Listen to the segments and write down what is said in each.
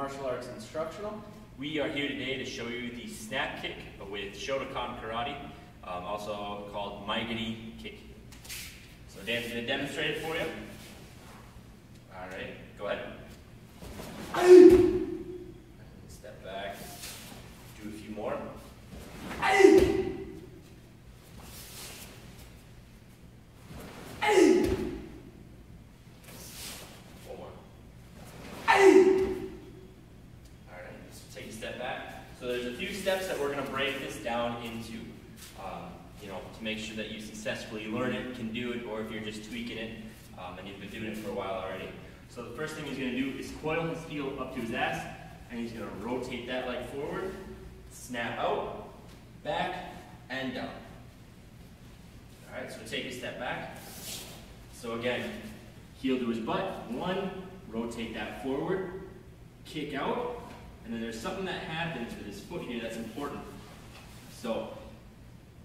Martial Arts Instructional. We are here today to show you the snap kick with Shotokan karate, also called Maigiri kick. So Dan's going to demonstrate it for you. Alright, go ahead. Step back, do a few more. So there's a few steps that we're going to break this down into, to make sure that you successfully learn it, can do it, or if you're just tweaking it, and you've been doing it for a while already. So the first thing he's going to do is coil his heel up to his ass, and he's going to rotate that leg forward, snap out, back, and down. Alright, so take a step back. So again, heel to his butt, one, rotate that forward, kick out, and then there's something that happens with his foot here that's important. So,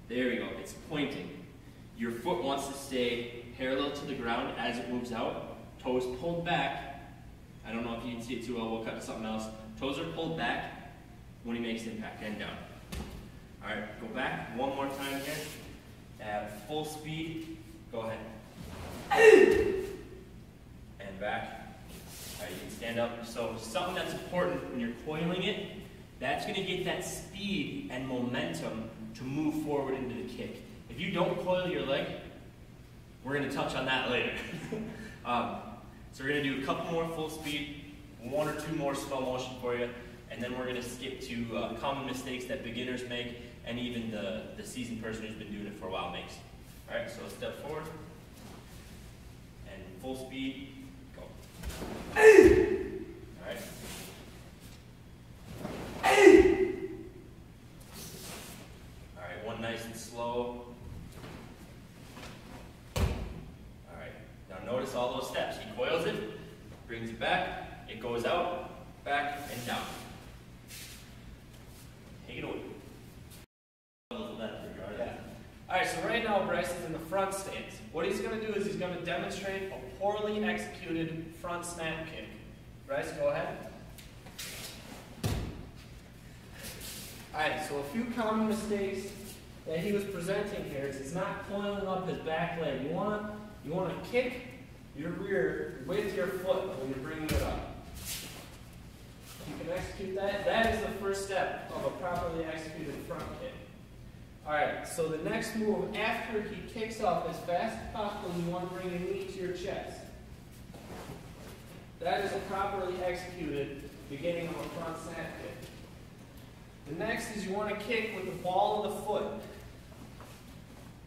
there we go, it's pointing. Your foot wants to stay parallel to the ground as it moves out. Toes pulled back. I don't know if you can see it too well, we'll cut to something else. Toes are pulled back when he makes impact, and down. Alright, go back one more time again. At full speed, go ahead. And back. Alright, you can stand up. So something that's important when you're coiling it, that's going to get that speed and momentum to move forward into the kick. If you don't coil your leg, we're going to touch on that later. So we're going to do a couple more full speed, one or two more slow motion for you, and then we're going to skip to common mistakes that beginners make and even the seasoned person who's been doing it for a while makes. Alright, so let's step forward. And full speed, go. Alright. Alright, one nice and slow. Alright, now notice all those steps. He coils it, brings it back, it goes out, back, and down. Take it away. Alright, so right now Bryce is in the front stance. What he's going to do is he's going to demonstrate a poorly executed front snap kick. Bryce, go ahead. Alright, so a few common mistakes that he was presenting here is he's not coiling up his back leg. You want to kick your rear with your foot when you're bringing it up. You can execute that. That is the first step of a properly executed front kick. Alright, so the next move, after he kicks off as fast as possible, you want to bring your knee to your chest. That is a properly executed beginning of a front snap kick. The next is you want to kick with the ball of the foot.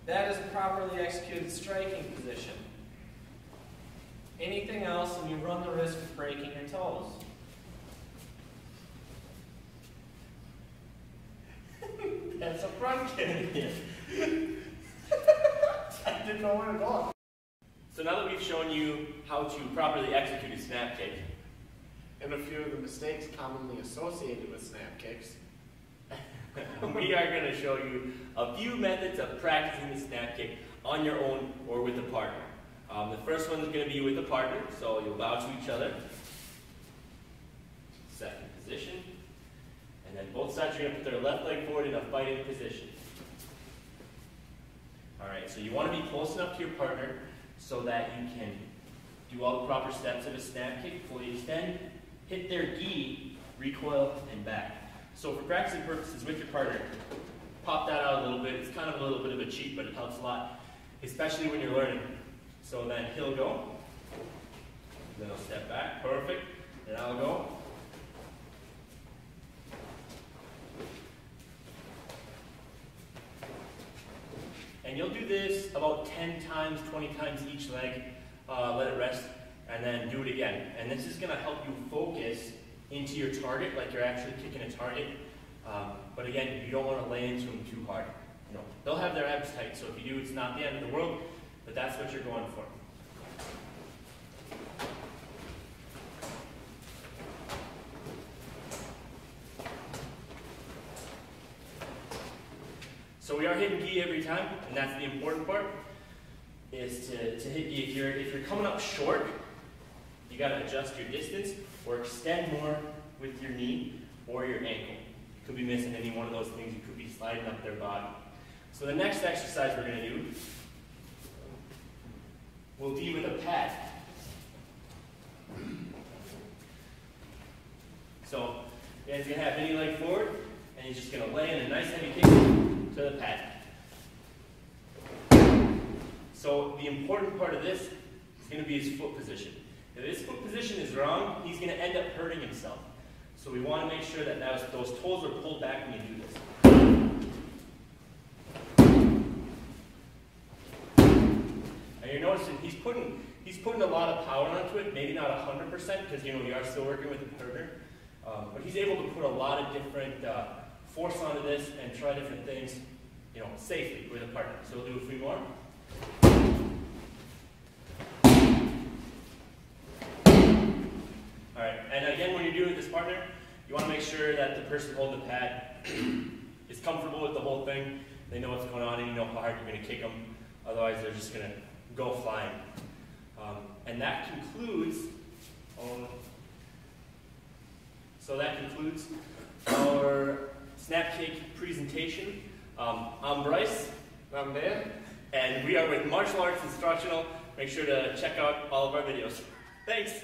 That is a properly executed striking position. Anything else and you run the risk of breaking your toes. That's a front kick. I didn't know where to go. So now that we've shown you how to properly execute a snap kick, And a few of the mistakes commonly associated with snap kicks, we are going to show you a few methods of practicing the snap kick on your own or with a partner. The first one is going to be with a partner, so you'll bow to each other. Second position. And then both sides are going to put their left leg forward in a fighting position. Alright, so you want to be close enough to your partner so that you can do all the proper steps of a snap kick, fully extend, hit their gi, recoil, and back. So for practicing purposes with your partner, pop that out a little bit. It's kind of a little bit of a cheat, but it helps a lot, especially when you're learning. So then he'll go, then I'll step back, perfect, then I'll go. And you'll do this about 10 times, 20 times each leg, let it rest, and then do it again. And this is going to help you focus into your target, like you're actually kicking a target. But again, you don't want to lay into them too hard. They'll have their abs tight, so if you do, it's not the end of the world, but that's what you're going for. So we are hitting gi every time, and that's the important part, is to hit gi. If you're coming up short, you got to adjust your distance or extend more with your knee or your ankle. You could be missing any one of those things. You could be sliding up their body. So the next exercise we're going to do will be with a pad. So you guys are going to have any leg forward, and you're just going to lay in a nice heavy kick to the pad. So the important part of this is going to be his foot position. If his foot position is wrong, he's going to end up hurting himself. So we want to make sure that those toes are pulled back when you do this. And you're noticing he's putting a lot of power onto it, maybe not 100% because we are still working with the partner. But he's able to put a lot of different force onto this and try different things, safely with a partner. So we'll do a few more. All right, and again, when you're doing it with this partner, you want to make sure that the person holding the pad is comfortable with the whole thing. They know what's going on, and you know how hard you're going to kick them. Otherwise, they're just going to go flying. And that concludes. So that concludes our snap kick presentation. I'm Bryce. I'm Nidan. And we are with Martial Arts Instructional. Make sure to check out all of our videos. Thanks.